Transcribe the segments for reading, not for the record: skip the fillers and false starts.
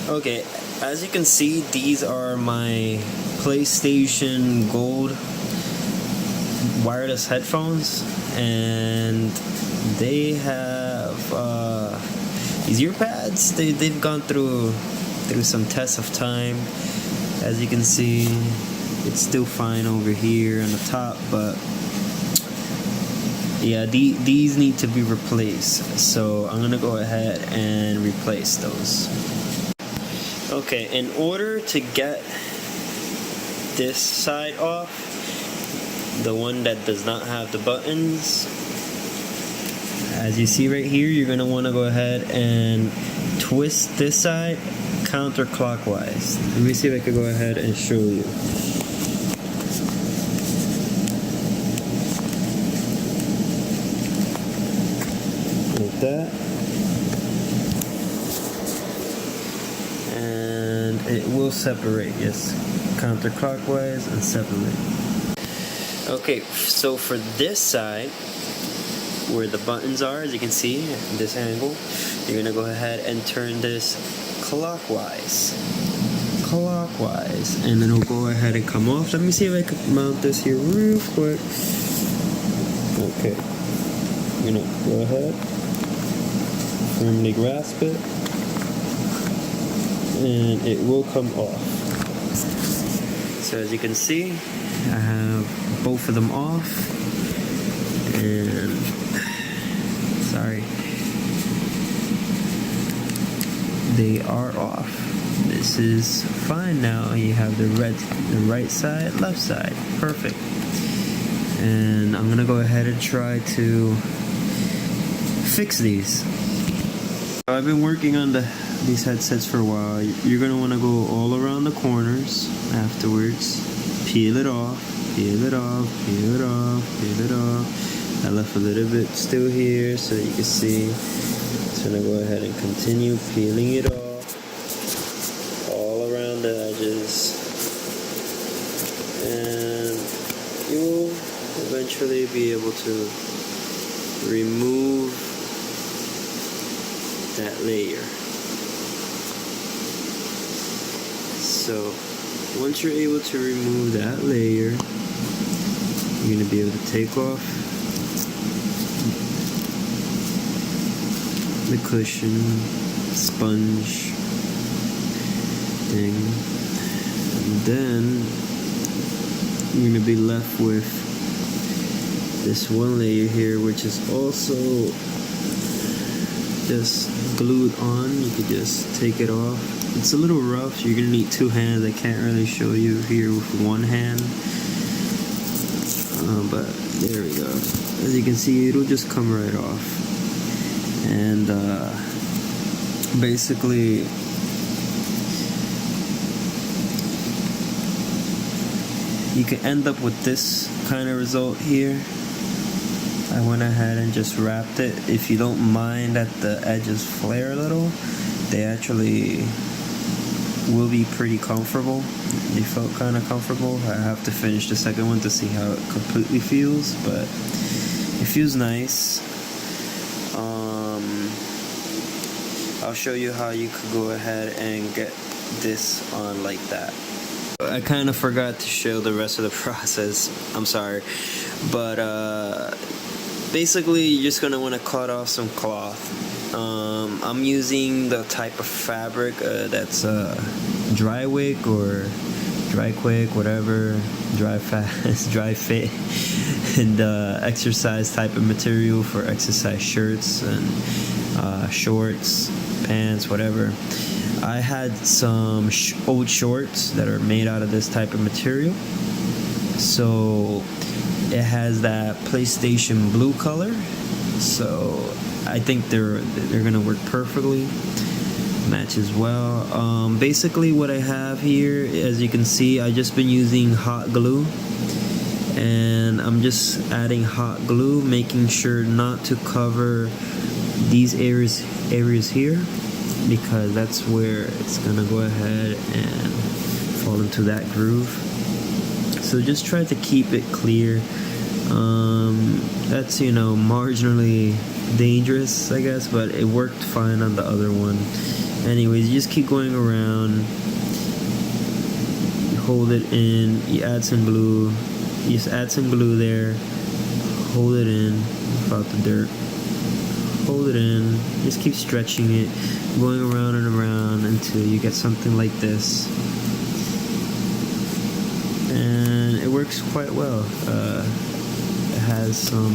Okay, as you can see, these are my PlayStation Gold wireless headphones, and they have these ear pads. They've gone through some tests of time. As you can see, it's still fine over here on the top, but yeah, these need to be replaced. So I'm gonna go ahead and replace those. Okay, in order to get this side off, the one that does not have the buttons, as you see right here, you're gonna want to go ahead and twist this side counterclockwise. Let me see if I can go ahead and show you. Like that. And it will separate, yes, counterclockwise and separate. Okay, so for this side, where the buttons are, as you can see, in this angle, you're gonna go ahead and turn this clockwise, and then it'll go ahead and come off. Let me see if I can mount this here real quick. Okay, I'm gonna go ahead, firmly grasp it, and it will come off. So as you can see, I have both of them off, and sorry, they are off. This is fine now. You have the right side, left side, perfect. And I'm gonna go ahead and try to fix these. I've been working on these headsets for a while. You're gonna want to go all around the corners afterwards. Peel it off, peel it off, peel it off, peel it off. I left a little bit still here so that you can see. So I'm gonna go ahead and continue peeling it off all around the edges, and you will eventually be able to remove that layer. So once you're able to remove that layer, you're going to be able to take off the cushion, sponge thing, and then you're going to be left with this one layer here, which is also just glued on. You could just take it off. It's a little rough. You're gonna need two hands. I can't really show you here with one hand, but there we go. As you can see, it'll just come right off. And basically, you can end up with this kind of result here. I went ahead and just wrapped it. If you don't mind that the edges flare a little, they actually will be pretty comfortable. They felt kind of comfortable. I have to finish the second one to see how it completely feels, but it feels nice. I'll show you how you could go ahead and get this on like that. I kind of forgot to show the rest of the process. I'm sorry, but basically you're just gonna want to cut off some cloth. I'm using the type of fabric that's dry wick or dry quick, whatever, dry fast, dry fit, and exercise type of material for exercise shirts and shorts, pants, whatever. I had some old shorts that are made out of this type of material, so it has that PlayStation blue color, so I think they're gonna work perfectly, matches well. Basically what I have here, as you can see, I've just been using hot glue, and I'm just adding hot glue, making sure not to cover these areas here, because that's where it's gonna go ahead and fall into that groove. So just try to keep it clear. That's, you know, marginally dangerous, I guess, but it worked fine on the other one. Anyways, you just keep going around. You hold it in. You add some glue. You just add some glue there. Hold it in without the dirt. Hold it in. Just keep stretching it, going around and around until you get something like this. And it works quite well. It has some,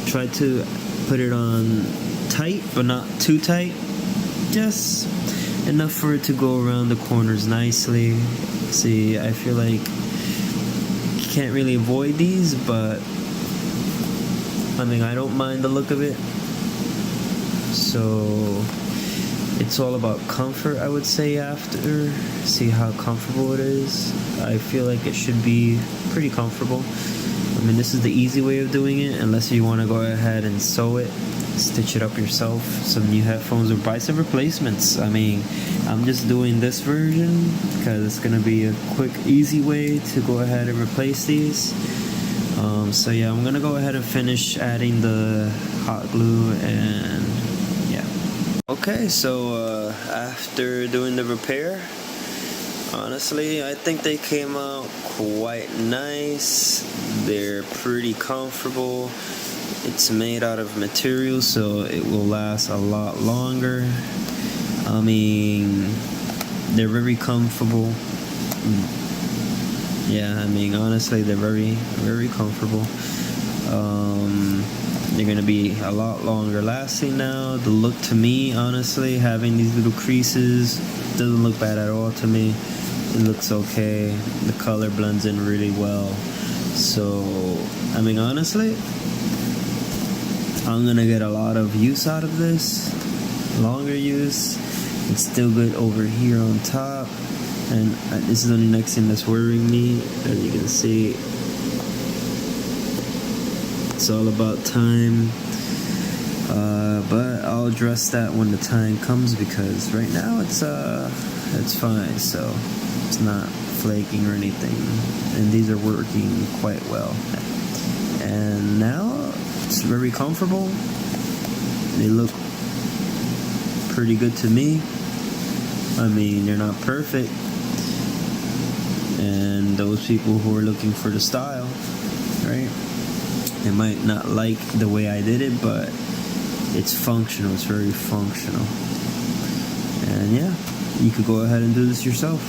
try to put it on tight, but not too tight. Just enough for it to go around the corners nicely. See, I feel like you can't really avoid these, but I don't mind the look of it. So it's all about comfort, I would say. After, see how comfortable it is. I feel like it should be pretty comfortable. This is the easy way of doing it, unless you want to go ahead and sew it, stitch it up yourself, some new headphones, or buy some replacements. I'm just doing this version because it's going to be a quick, easy way to go ahead and replace these. So yeah, I'm going to go ahead and finish adding the hot glue, and yeah. Okay, so after doing the repair, honestly, I think they came out quite nice. They're pretty comfortable. It's made out of material, so it will last a lot longer. They're very comfortable. Yeah, honestly, they're very, very comfortable. They're gonna be a lot longer lasting now. The look, to me, honestly, having these little creases doesn't look bad at all to me. It looks okay. The color blends in really well. So, honestly, I'm gonna get a lot of use out of this. Longer use. It's still good over here on top. And this is the next thing that's worrying me. As you can see, it's all about time. But I'll address that when the time comes, because right now it's fine. So it's not flaking or anything, and these are working quite well. And now it's very comfortable. They look pretty good to me. They're not perfect, and those people who are looking for the style, right, they might not like the way I did it, but it's functional. It's very functional. And yeah, you could go ahead and do this yourself.